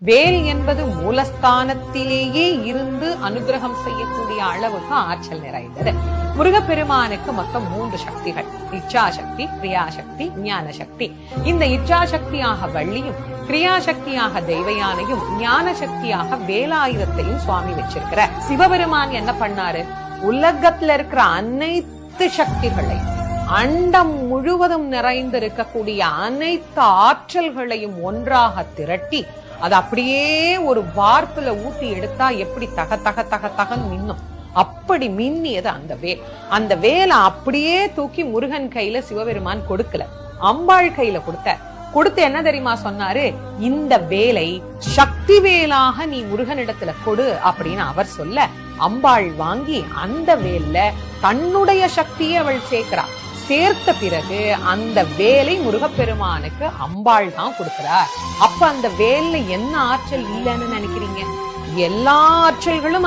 வேல் என்பது மூலஸ்தானத்திலேயே இருந்து அனுகிரகம் செய்யக்கூடிய அளவுக்கு ஆற்றல் நிறைந்தது. முருகப்பெருமானுக்கு மொத்தம் 3 சக்திகள்: இச்சாசக்தி, கிரியாசக்தி, ஞான சக்தி. இந்த இச்சாசக்தியாக வள்ளியும், கிரியாசக்தியாக தெய்வயானையும், ஞான சக்தியாக வேலாயுதத்தையும் சுவாமி வச்சிருக்கிறார். சிவபெருமான் என்ன பண்ணாரு? உலகத்துல இருக்கிற அனைத்து சக்திகளை, அண்டம் முழுவதும் நிறைந்திருக்கக்கூடிய அனைத்து ஆற்றல்களையும் ஒன்றாக திரட்டி அது அப்படியே ஒரு வார்ப்புல ஊத்தி எடுத்தா எப்படி தக தக தக தகன்னு மின்னும், அப்படி மின்னியது அந்த வேல். அந்த வேலை அப்படியே தூக்கி முருகன் கையில சிவபெருமான் கொடுக்கல, அம்பாள் கையில கொடுத்து என்ன தெரியுமா சொன்னாரு? இந்த வேலை சக்தி வேலாக நீ முருகனிடத்துல கொடு அப்படின்னு அவர் சொல்ல, அம்பாள் வாங்கி அந்த வேல்ல தன்னுடைய சக்தியை அவள் சேர்த்த பிறகு அந்த வேலை முருகப்பெருமானுக்கு அம்பாள் தான் கொடுக்கிறார். அப்ப அந்த வேல்ல என்ன ஆற்றல் இல்லைன்னு நினைக்கிறீங்க? எல்லா ஆற்றல்களும்